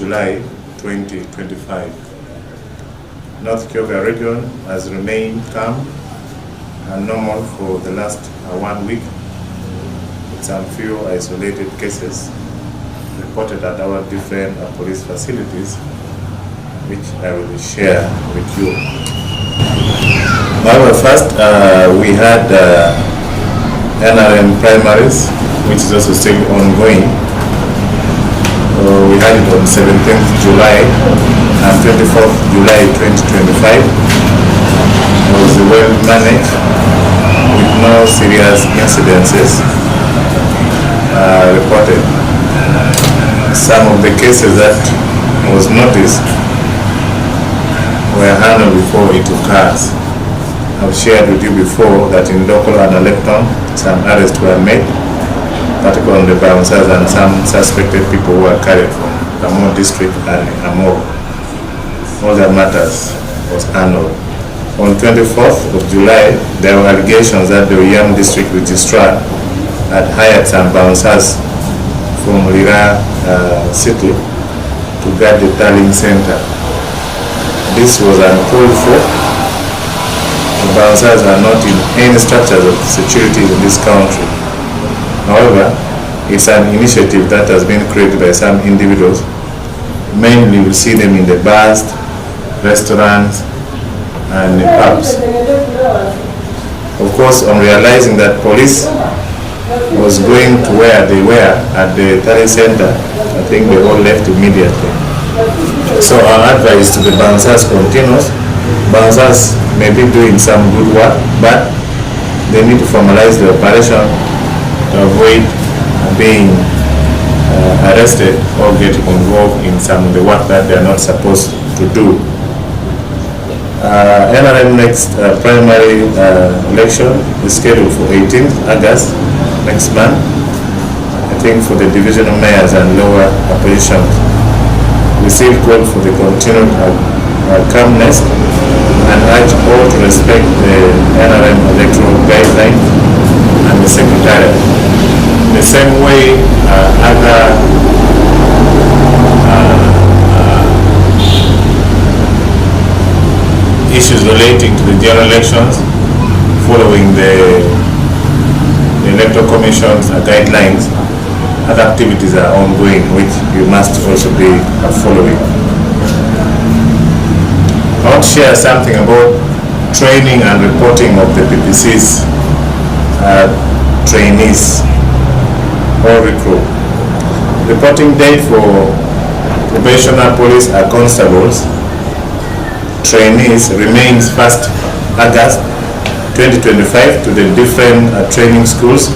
July 2025. North Kyoga region has remained calm and normal for the last 1 week, with some few isolated cases reported at our different police facilities, which I will share with you. However, first we had NRM primaries, which is also still ongoing. We had it on 17th July and 24th July 2025. It was well managed with no serious incidences reported. Some of the cases that was noticed were handled before it occurs. I've shared with you before that in local and electron, some arrests were made, particularly on the bouncers and some suspected people who were carried from Kamo district and Amor. All that matters was handled. On 24th of July, there were allegations that the Yam district registrar had hired some bouncers from Lira city to guard the tallying center. This was uncalled for. The bouncers are not in any structures of security in this country. However, it's an initiative that has been created by some individuals. Mainly we see them in the bars, restaurants, and the pubs. Of course, on realizing that police was going to where they were at the tally center, I think they all left immediately. So our advice to the bouncers continues. Bouncers may be doing some good work, but they need to formalize the operation to avoid being arrested or get involved in some of the work that they are not supposed to do. NRM next primary election is scheduled for 18th August next month, I think, for the divisional mayors and lower oppositions. We still call for the continued calmness and urge all to respect the NRM electoral guidelines and the secretariat. The same way other issues relating to the general elections following the electoral commission's guidelines, other activities are ongoing which you must also be following. I want to share something about training and reporting of the PPC's trainees or recruit. Reporting date for probationary police and constables trainees remains 1st August 2025 to the different training schools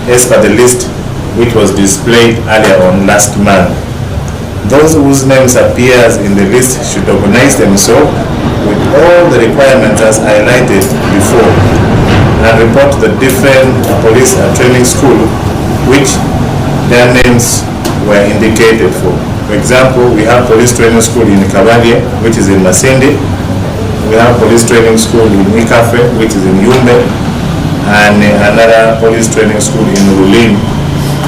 as per the list which was displayed earlier on last month. Those whose names appears in the list should organize themselves with all the requirements as highlighted before and report to the different police training school which their names were indicated for. For example, we have police training school in Kabadia, which is in Masindi. We have police training school in Ikafe, which is in Yumbe, and another police training school in Rulin,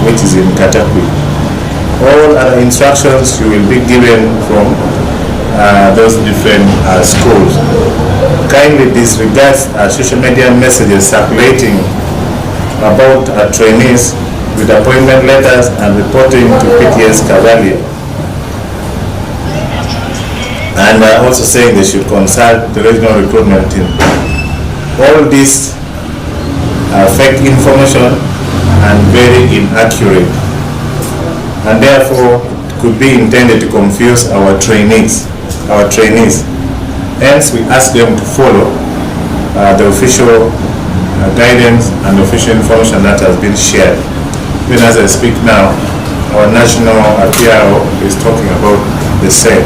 which is in Katakwi. All other instructions you will be given from those different schools. Kindly disregard social media messages circulating about trainees with appointment letters and reporting to PTS Cavalier. And also saying they should consult the regional recruitment team. All this are fake information and very inaccurate, and therefore could be intended to confuse our trainees. Hence, we ask them to follow the official guidance and official information that has been shared. Even as I speak now, our national PRO is talking about the same.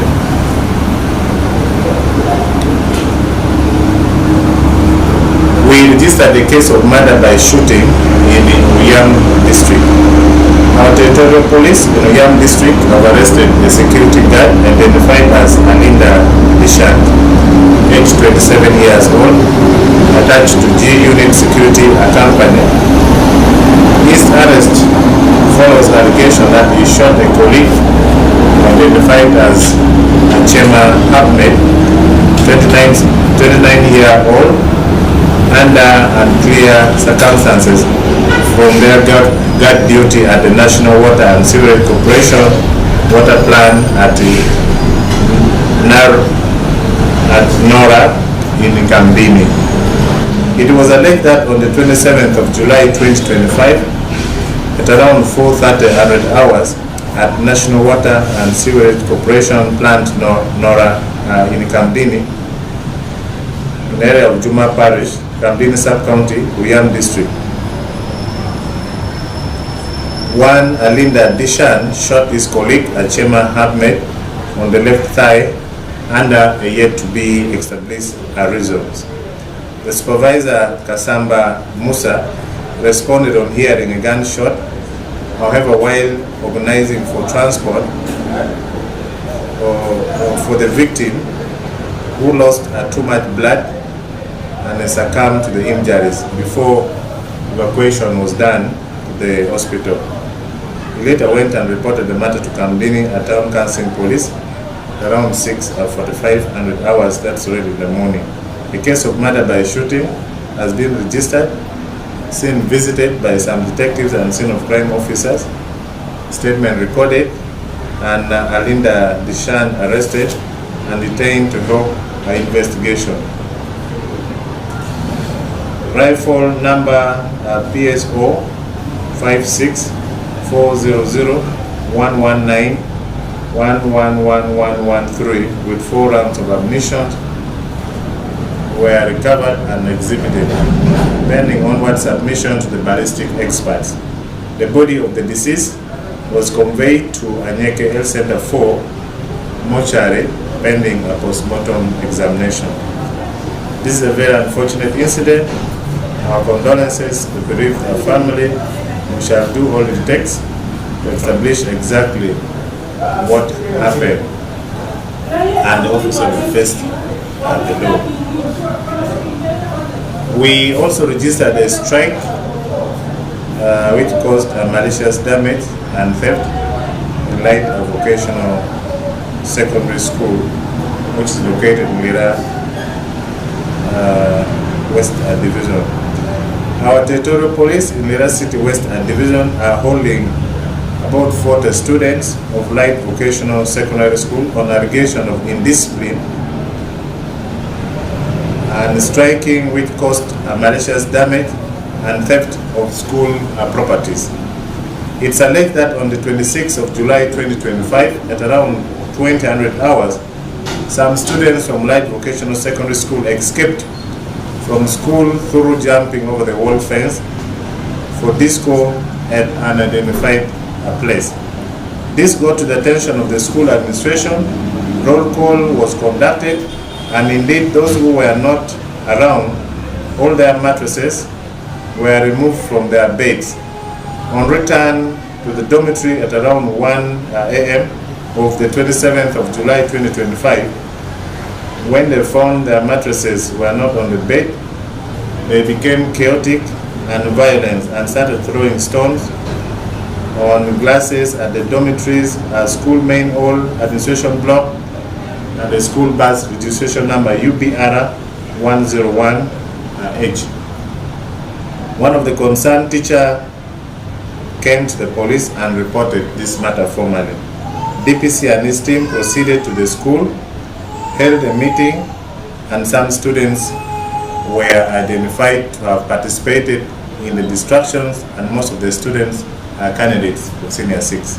We registered the case of murder by shooting in the Uyam district. Our territorial police in Uyam district have arrested the security guard identified as Alinda Dishant, age 27 years old, attached to G Unit Security Company. His arrest follows allegation that he shot a colleague identified as Okema Ahmed, 29-year-old, under unclear circumstances from their guard duty at the National Water and Sewerage Corporation water plant at Nora in Kambini. It was alleged that on the 27th of July 2025, at around 4:30 hours at National Water and Sewerage Corporation plant Nora in Kambini, in the area of Juma Parish, Kambini Sub-County, Uyam District, one Alinda Dishan shot his colleague Okema Ahmed on the left thigh under a yet-to-be established reasons. The supervisor, Kasamba Musa, responded on hearing a gunshot. However, while organizing for transport for the victim, who lost too much blood and succumbed to the injuries before evacuation was done to the hospital. He later went and reported the matter to Kambini at Town Council Police around 6:45 hours, that's already in the morning. A case of murder by shooting has been registered, scene visited by some detectives and scene of crime officers, statement recorded, and Alinda Dishan arrested and detained to help her investigation. Rifle number PSO 56400119111113 with 4 rounds of ammunition were recovered and exhibited, pending onward submission to the ballistic experts. The body of the deceased was conveyed to Anyeke Health Center 4 mortuary, pending a post-mortem examination. This is a very unfortunate incident. Our condolences to the bereaved family. We shall do all it takes to establish exactly what happened and the officer will face the law. We also registered a strike which caused malicious damage and theft in Lira Vocational Secondary School, which is located in Lira West Division. Our territorial police in Lira City West Division are holding about 40 students of Light Vocational Secondary School on allegation of indiscipline and striking, which caused malicious damage and theft of school properties. It's alleged that on the 26th of July 2025, at around 20:00 hours, some students from Light Vocational Secondary School escaped from school through jumping over the wall fence for disco at an unidentified place. This got to the attention of the school administration. Roll call was conducted, and indeed those who were not around, all their mattresses were removed from their beds. On return to the dormitory at around 1 a.m. of the 27th of July 2025, when they found their mattresses were not on the bed, they became chaotic and violent and started throwing stones on glasses at the dormitories, school main hall, administration block, and the school bus registration number UBR 101H. One of the concerned teacher came to the police and reported this matter formally. DPC and his team proceeded to the school, held a meeting, and some students were identified to have participated in the distractions, and most of the students are candidates for Senior 6.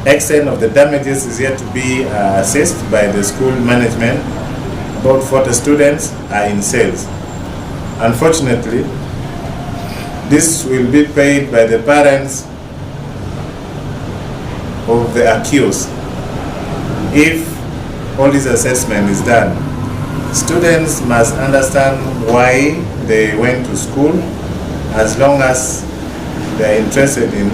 Extent of the damages is yet to be assessed by the school management. About 40 students are in cells. Unfortunately, this will be paid by the parents of the accused if all this assessment is done. Students must understand why they went to school. As long as they are interested in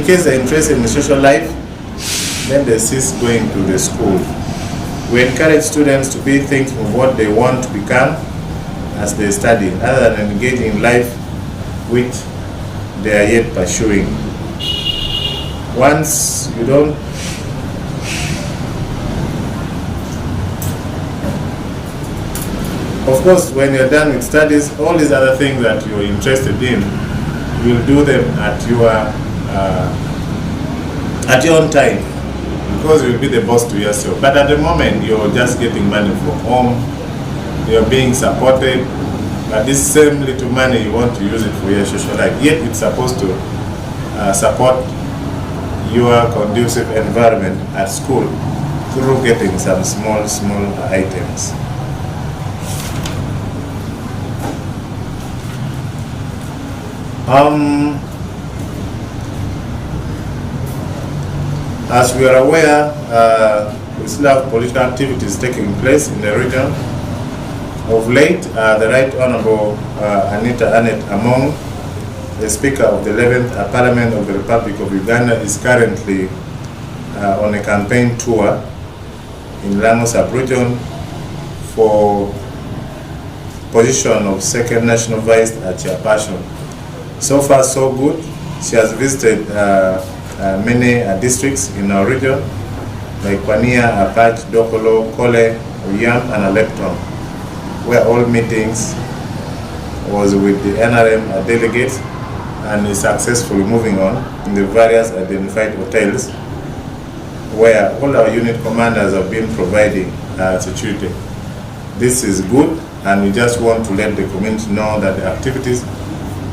case they're interested in social life, then they cease going to the school. We encourage students to be thinking of what they want to become as they study, other than engaging in life which they are yet pursuing. Once you don't of course, when you're done with studies, all these other things that you're interested in, you'll do them at your own time, because you'll be the boss to yourself. But at the moment, you're just getting money from home, you're being supported, but this same little money, you want to use it for your social life. Yet it's supposed to support your conducive environment at school through getting some small items. As we are aware, we still have political activities taking place in the region. Of late, the Right Honorable Anita Annette Among, the Speaker of the 11th Parliament of the Republic of Uganda, is currently on a campaign tour in Lamu sub-region for position of second national vice chairperson. So far, so good. She has visited many districts in our region, like Kwania, Apache, Dokolo, Kole, Uyam, and Alepton, where all meetings was with the NRM delegates, and is successfully moving on in the various identified hotels, where all our unit commanders have been providing security. This is good, and we just want to let the community know that the activities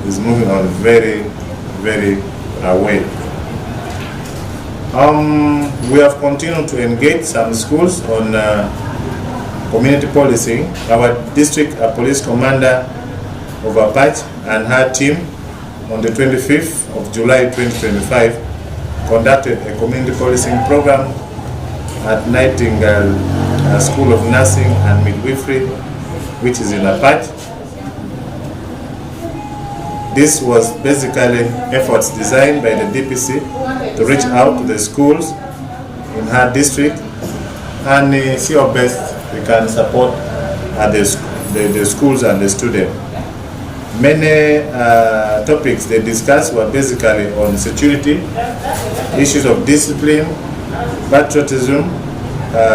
is moving on very well. We have continued to engage some schools on community policing. Our district police commander of Apache and her team on the 25th of July 2025 conducted a community policing program at Nightingale School of Nursing and Midwifery, which is in Apache. This was basically efforts designed by the DPC to reach out to the schools in her district and see how best we can support the schools and the students. Many topics they discussed were basically on security, issues of discipline, patriotism,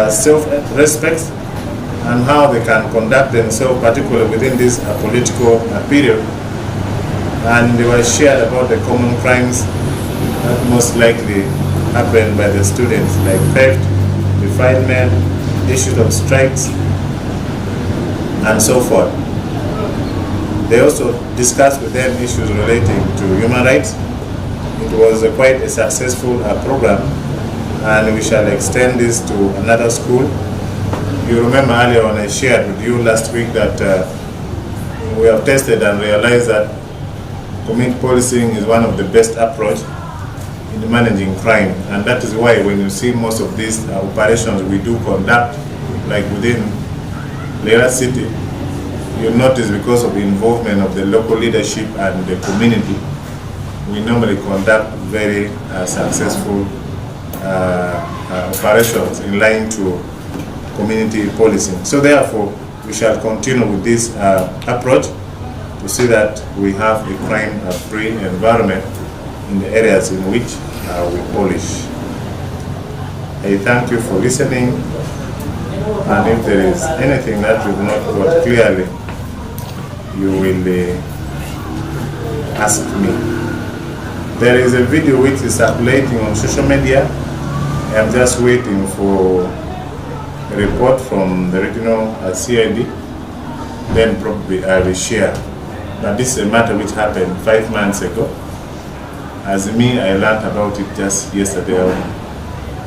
self-respect, and how they can conduct themselves, particularly within this political period. And they were shared about the common crimes that most likely happen by the students, like theft, defilement, issues of strikes, and so forth. They also discussed with them issues relating to human rights. It was quite a successful program, and we shall extend this to another school. You remember earlier on I shared with you last week that we have tested and realized that community policing is one of the best approach in managing crime, and that is why when you see most of these operations we do conduct, like within Lira city, you'll notice because of the involvement of the local leadership and the community, we normally conduct very successful operations in line to community policing. So therefore, we shall continue with this approach to see that we have a crime-free environment in the areas in which we polish. I thank you for listening, and if there is anything that you've not got clearly, you will ask me. There is a video which is circulating on social media. I'm just waiting for a report from the regional CID, then probably I will share. Now this is a matter which happened 5 months ago. As me, I learned about it just yesterday,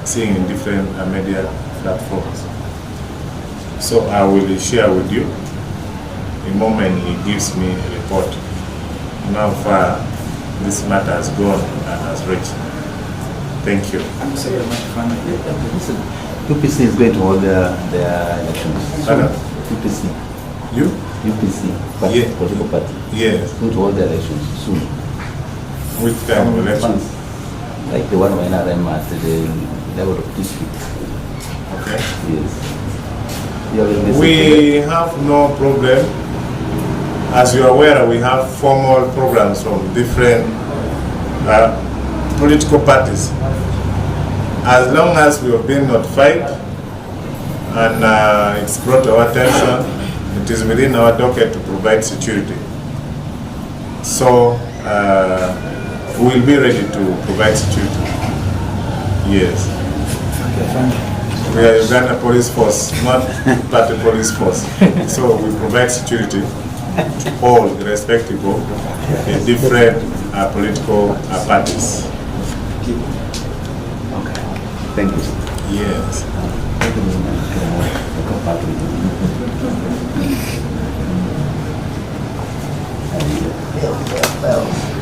seeing in different media platforms. So I will share with you the moment he gives me a report on how far this matter has gone and has reached. Thank you. I'm sorry, UPC is going to hold their elections. Pardon? UPC. You? UPC, party, Yeah. political party. Yes. Going to hold their elections soon. Which kind of elections? Like the one when I'm at the level of district. Okay. Yes. You have a message We have no problem. As you are aware, we have formal programs from different political parties. As long as we have been notified and it's brought to our attention, it is within our docket to provide security. So we will be ready to provide security. Yes. We are Uganda Police Force, not party police force. So we provide security to all, irrespective of the different political parties. Okay. Thank you. Yes. Well.